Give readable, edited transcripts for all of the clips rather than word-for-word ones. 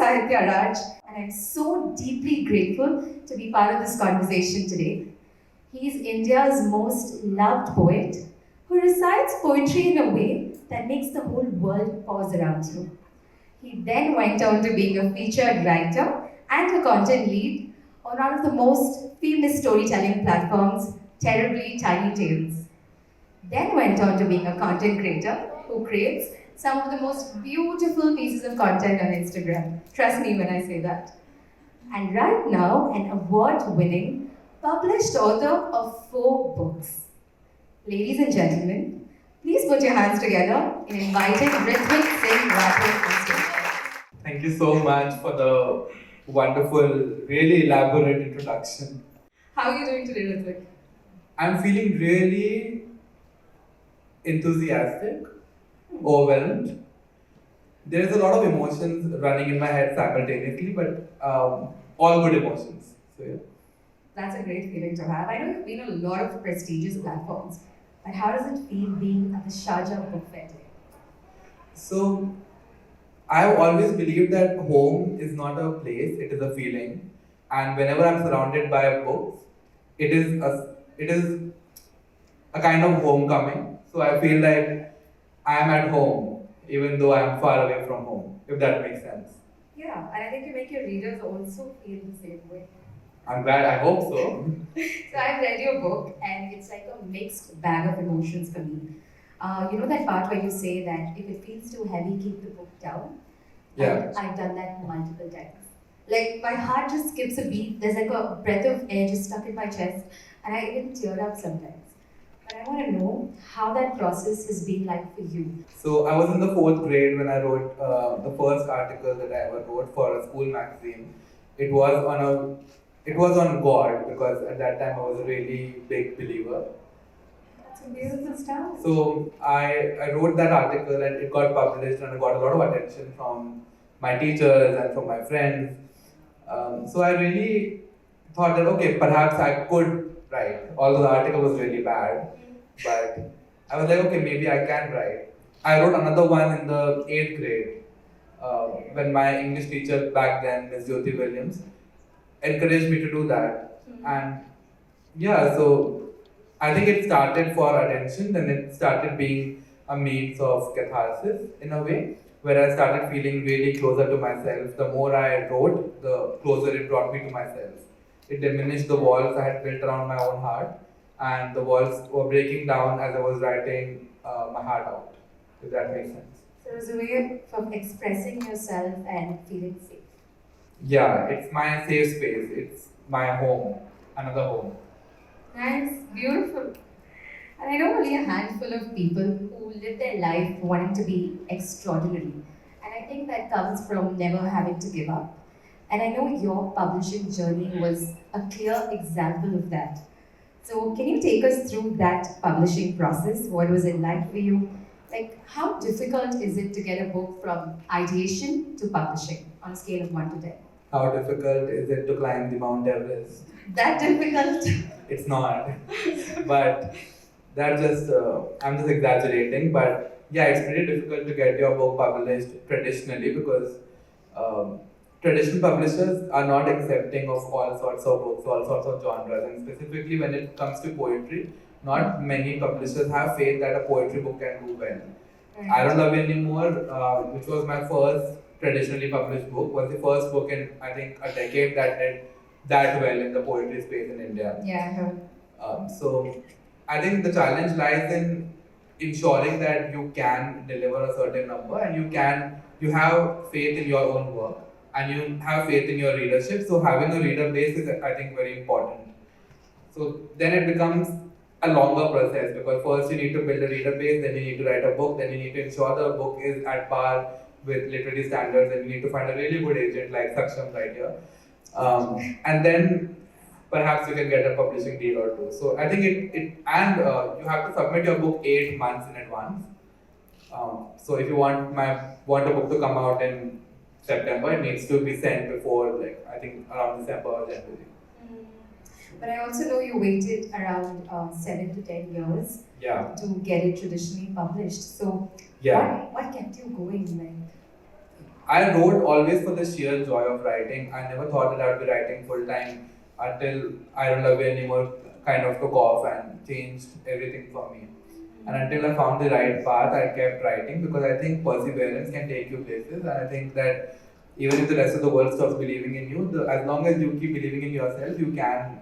Sahitya Raj, and I'm so deeply grateful to be part of this conversation today. He's India's most loved poet who recites poetry in a way that makes the whole world pause around you. He then went on to being a featured writer and a content lead on one of the most famous storytelling platforms, Terribly Tiny Tales. Then went on to being a content creator who creates some of the most beautiful pieces of content on Instagram. Trust me when I say that. And right now, an award winning, published author of 4 books. Ladies and gentlemen, please put your hands together in inviting Rithvik Singh Rathore on stage. Thank you so much for the wonderful, really elaborate introduction. How are you doing today, Rithvik? I'm feeling really enthusiastic, overwhelmed. There is a lot of emotions running in my head simultaneously, but all good emotions. So yeah. That's a great feeling to have. I know you've been on a lot of prestigious platforms, but how does it feel being at the Sharjah Book Fair today? So I've always believed that home is not a place; it is a feeling. And whenever I'm surrounded by books, it is a kind of homecoming. So I feel like I am at home, even though I'm far away from home. If that makes sense. Yeah, and I think you make your readers also feel the same way. I'm glad. I hope so. So I've read your book, and it's like a mixed bag of emotions for me. You know that part where you say that if it feels too heavy, keep the book down? Yeah. I've done that multiple times. Like my heart just skips a beat. There's like a breath of air just stuck in my chest, and I even tear up sometimes. But I want to know how that process has been like for you. So I was in the 4th grade when I wrote the first article that I ever wrote for a school magazine. It was on God because at that time I was a really big believer. That's a beautiful stuff. So I wrote that article and it got published and I got a lot of attention from my teachers and from my friends. So I really thought that okay, perhaps I could write, although the article was really bad. But I was like, okay, maybe I can write. I wrote another one in the 8th grade when my English teacher back then, Miss Jyoti Williams, encouraged me to do that. And yeah, so I think it started for attention, then it started being a means of catharsis in a way, where I started feeling really closer to myself. The more I wrote, the closer it brought me to myself. It diminished the walls I had built around my own heart, and the walls were breaking down as I was writing my heart out, if that makes sense. So it was a way of expressing yourself and feeling safe. Yeah, it's my safe space, it's my home, another home. Nice, beautiful. And I know only a handful of people who live their life wanting to be extraordinary. And I think that comes from never having to give up. And I know your publishing journey was a clear example of that. So, can you take us through that publishing process? What was it like for you? Like, how difficult is it to get a book from ideation to publishing on a scale of 1 to 10? How difficult is it to climb the Mount Everest? That difficult? It's not. But I'm just exaggerating. But yeah, it's pretty difficult to get your book published traditionally because traditional publishers are not accepting of all sorts of books, all sorts of genres, and specifically when it comes to poetry, not many publishers have faith that a poetry book can do well. I Don't Love You Anymore, which was my first traditionally published book, was the first book in I think a decade that did that well in the poetry space in India. Yeah, I heard. So I think the challenge lies in ensuring that you can deliver a certain number and you have faith in your own work and you have faith in your readership. So having a reader base is I think very important. So then it becomes a longer process because first you need to build a reader base, then you need to write a book, then you need to ensure the book is at par with literary standards, and you need to find a really good agent like Saksham right here. And then perhaps you can get a publishing deal or two. So I think you have to submit your book 8 months in advance. So if you want a book to come out in September, it needs to be sent before I think around December or January. But I also know you waited around 7 to 10 years to get it traditionally published. So Yeah. what kept you going? I wrote always for the sheer joy of writing. I never thought that I would be writing full time until I Don't Love You Anymore kind of took off and changed everything for me. And until I found the right path, I kept writing because I think perseverance can take you places. And I think that even if the rest of the world stops believing in you, as long as you keep believing in yourself, you can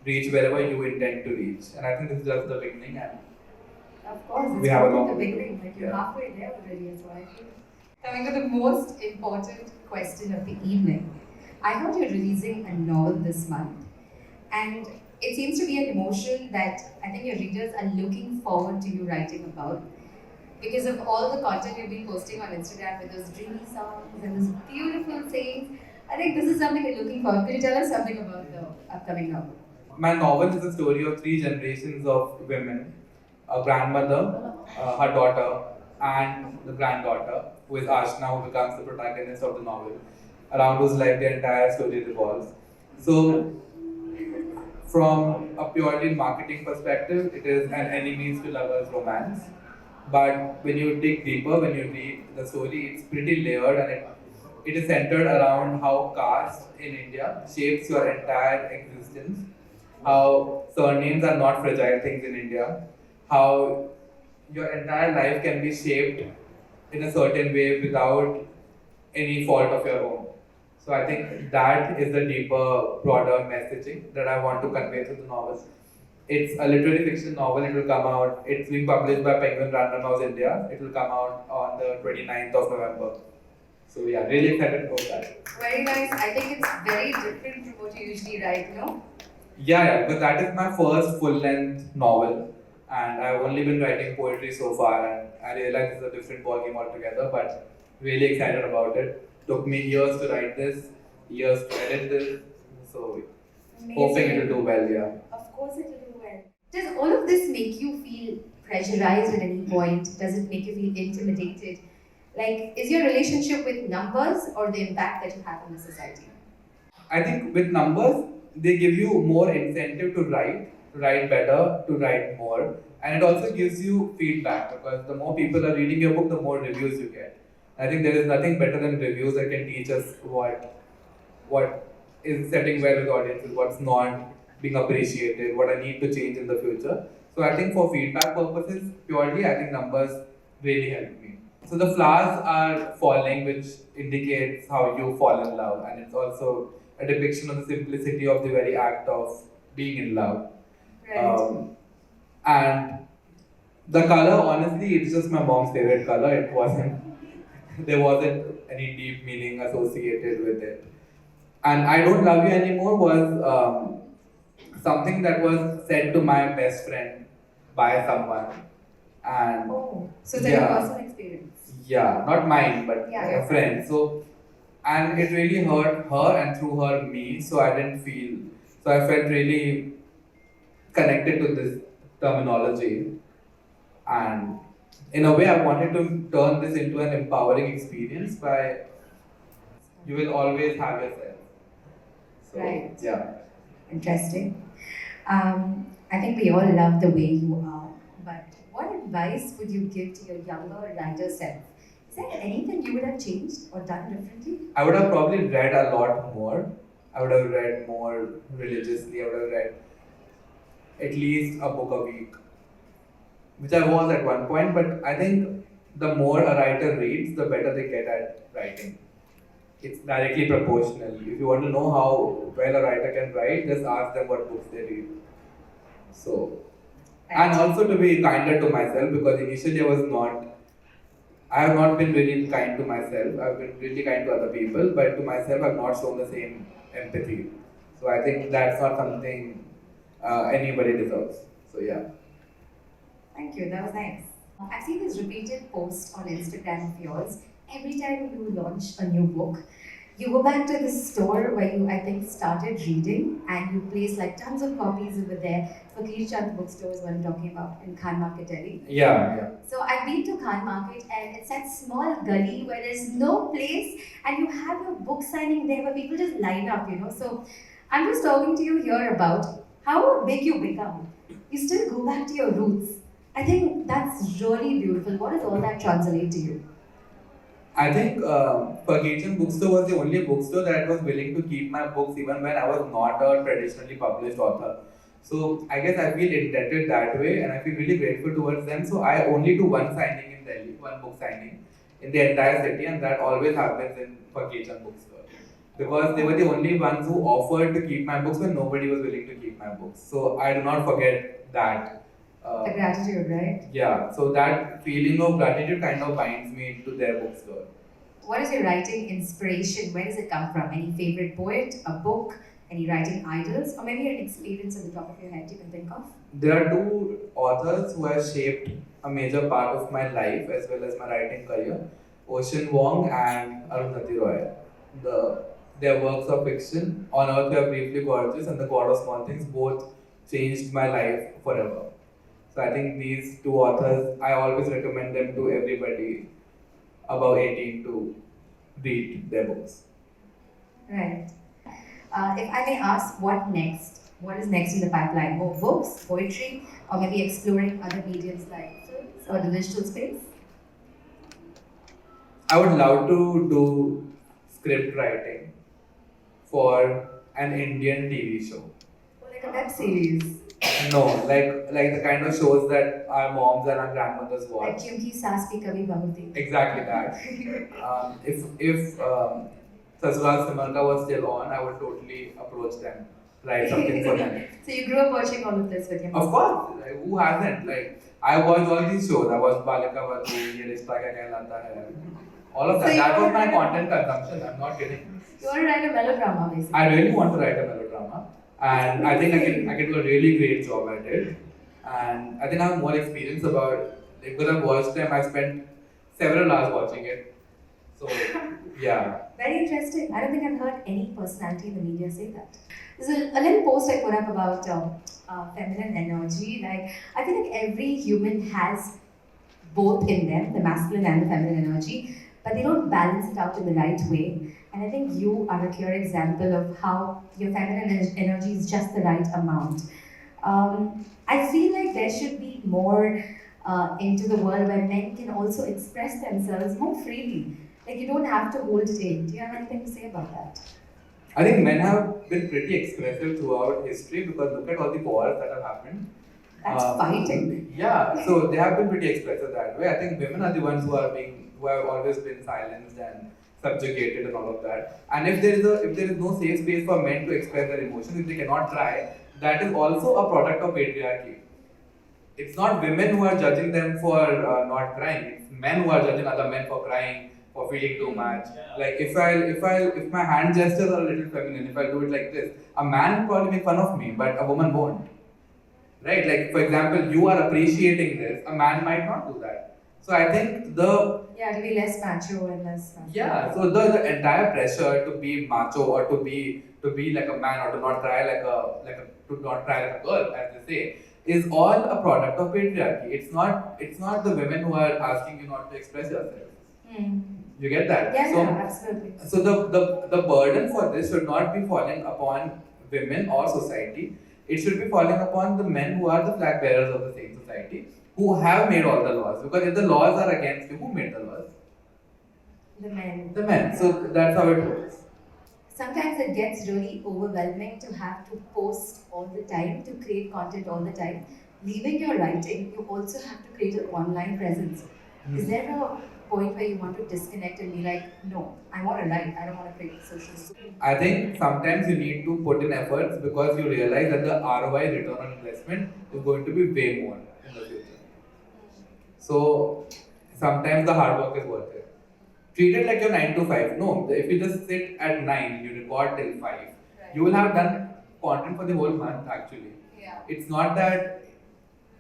reach wherever you intend to reach. And I think this is just the beginning. And Of course, it's we have a only long the way to beginning, go. like you're Yeah. halfway there already, is what I feel. Coming to the most important question of the evening. I heard you're releasing a novel this month, and it seems to be an emotion that I think your readers are looking forward to you writing about because of all the content you've been posting on Instagram with those dreamy songs and those beautiful sayings. I think this is something we're looking forward. Could you tell us something about the upcoming novel? My novel is a story of three generations of women: a grandmother, her daughter, and the granddaughter, who is Aashman, who becomes the protagonist of the novel, around whose life the entire story revolves. So, from a purely marketing perspective, it is an enemies to lovers romance. But when you dig deeper, when you read the story, it's pretty layered, and it is centered around how caste in India shapes your entire existence, how surnames are not fragile things in India, how your entire life can be shaped in a certain way without any fault of your own. So I think that is the deeper, broader messaging that I want to convey through the novel. It's a literary fiction novel. It will come out. It's being published by Penguin Random House India. It will come out on the 29th of November. So yeah, really excited about that. Very nice. I think it's very different from what you usually write, no? Yeah, because that is my first full-length novel, and I've only been writing poetry so far, and I realize it's a different ballgame altogether. But really excited about it. Took me years to write this, years to edit this, so hoping it will do well. Yeah. Of course it will do well. Does all of this make you feel pressurized at any point? Does it make you feel intimidated? Like, is your relationship with numbers or the impact that you have on the society? I think with numbers, they give you more incentive to write better, to write more, and it also gives you feedback because the more people are reading your book, the more reviews you get. I think there is nothing better than reviews that can teach us what is setting well with audiences, what's not being appreciated, what I need to change in the future. So I think for feedback purposes, purely, I think numbers really help me. So the flowers are falling, which indicates how you fall in love, and it's also a depiction of the simplicity of the very act of being in love. Right. And the color, honestly, it's just my mom's favorite color. It wasn't, there wasn't any deep meaning associated with it. And I Don't Love You Anymore was something that was said to my best friend by someone. And Oh, so it's like a personal experience. yeah, not mine, but Yeah, a yeah. friend. So, and it really hurt her and through her me. So I didn't feel. So I felt really connected to this terminology, and in a way, I wanted to turn this into an empowering experience by you will always have yourself. So, Right. yeah. Interesting. I think we all love the way you are, but what advice would you give to your younger writer self? Is there anything you would have changed or done differently? I would have probably read a lot more. I would have read more religiously. I would have read at least a book a week, which I was at one point. But I think the more a writer reads, the better they get at writing. It's directly proportional. If you want to know how well a writer can write, just ask them what books they read. So, and also to be kinder to myself because initially I have not been really kind to myself. I've been really kind to other people, but to myself, I've not shown the same empathy. So I think that's not something anybody deserves. So yeah. Thank you, that was nice. I've seen this repeated post on Instagram of yours. Every time you launch a new book, you go back to the store where you, I think, started reading and you place like tons of copies over there for Kirchand bookstores, what I'm talking about, in Khan Market, Delhi. Yeah. So I've been to Khan Market and it's that small gully where there's no place and you have your book signing there where people just line up, So I'm just talking to you here about how big you become. You still go back to your roots. I think that's really beautiful. What does all that translate to you? I think Ferguson Bookstore was the only bookstore that was willing to keep my books even when I was not a traditionally published author. So I guess I feel indebted that way, and I feel really grateful towards them. So I only do one signing in Delhi, one book signing in the entire city, and that always happens in Ferguson Bookstore because they were the only ones who offered to keep my books when nobody was willing to keep my books. So I do not forget that. The gratitude, right? Yeah, so that feeling of gratitude kind of binds me to their bookstore. What is your writing inspiration? Where does it come from? Any favorite poet, a book, any writing idols, or maybe an experience at the top of your head you can think of? There are two authors who have shaped a major part of my life as well as my writing career, Ocean Wong and Arundhati Roy. Their works of fiction, On Earth We Are Briefly Gorgeous and The God of Small Things, both changed my life forever. So I think these two authors, I always recommend them to everybody above 18 to read their books. Right. If I may ask, what next? What is next in the pipeline? More books, poetry, or maybe exploring other mediums like films or the digital space? I would love to do script writing for an Indian TV show. Or like a web series? No, like the kind of shows that our moms and our grandmothers watch. Like Kyunki Saas Bhi Kabhi Bahu Thi. Exactly that. If Sasural Simarka was still on, I would totally approach them, write something for them. So you grew up watching all of this with your mom? Of course, like, who hasn't? Like I watched all these shows. I watched Balika Vadu, Ye Rishta Kya Kehlata Hai. All of that. So That was my content consumption. I'm not kidding. You want to write a melodrama, basically? I really want to write a melodrama, and I think I can do a really great job at it. And I think I have more experience about because I've watched them. I spent several hours watching it. So yeah. Very interesting. I don't think I've heard any personality in the media say that. There's a little post I put up about feminine energy. Like I feel like every human has both in them, the masculine and the feminine energy, but they don't balance it out in the right way. And I think you are a clear example of how your feminine energy is just the right amount. I feel like there should be more into the world where men can also express themselves more freely. Like you don't have to hold it in. Do you have anything to say about that? I think men have been pretty expressive throughout history because look at all the wars that have happened. That's fighting. Yeah, so they have been pretty expressive that way. I think women are the ones who have always been silenced and subjugated and all of that. And if there is no safe space for men to express their emotions, if they cannot try, that is also a product of patriarchy. It's not women who are judging them for not crying. It's men who are judging other men for crying, for feeling too much. Like if my hand gestures are a little feminine, if I do it like this, a man will probably make fun of me, but a woman won't. Right? Like for example, you are appreciating this, a man might not do that. So I think to be less macho and less. So the entire pressure to be macho or to be like a man or to not cry like a girl, as they say, is all a product of patriarchy. It's not the women who are asking you not to express yourself. You get that? Absolutely. So the burden for this should not be falling upon women or society. It should be falling upon the men who are the flag bearers of the same society, who have made all the laws. Because if the laws are against you, who made the laws? The men. The men. So that's how it works. Sometimes it gets really overwhelming to have to post all the time, to create content all the time. Leaving your writing, you also have to create an online presence. Is there a point where you want to disconnect and be like, no, I want to write, I don't want to create social media? I think sometimes you need to put in efforts because you realize that the ROI, return on investment, is going to be way more in the future. So sometimes the hard work is worth it. Treat it like your 9 to 5. No, if you just sit at 9 and you record till 5, right, you will have done content for the whole month actually. Yeah. It's not that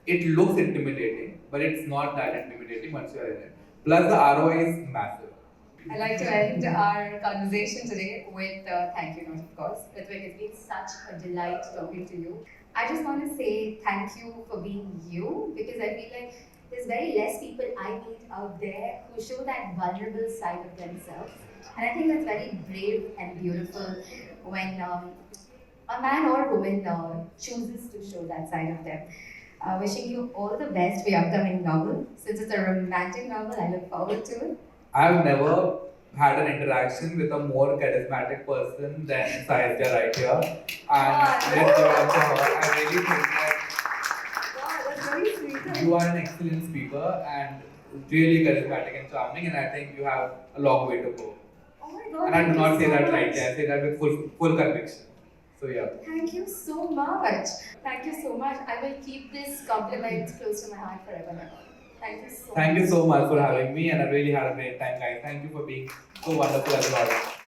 it looks intimidating, but it's not that intimidating once you're in it. Plus the ROI is massive. I'd like to end our conversation today with thank you note, of course. Rithvik, it's been such a delight talking to you. I just want to say thank you for being you, because I feel like there's very less people I meet out there who show that vulnerable side of themselves. And I think that's very brave and beautiful when a man or woman chooses to show that side of them. Wishing you all the best for your upcoming novel. Since it's a romantic novel, I look forward to it. I've never had an interaction with a more charismatic person than Sahitya right here. And let's give it up to her. I really think that Wow, that's very sweet. you are an excellent speaker and really charismatic and charming, and I think you have a long way to go. Oh my God. And I do thank you not say so that much. lightly, I say that with full conviction. So yeah. Thank you so much. Thank you so much. I will keep this compliment close to my heart forever and ever. Thank you so much. Thank you so much for having me, and I really had a great time, guys. Thank you for being so wonderful as an audience.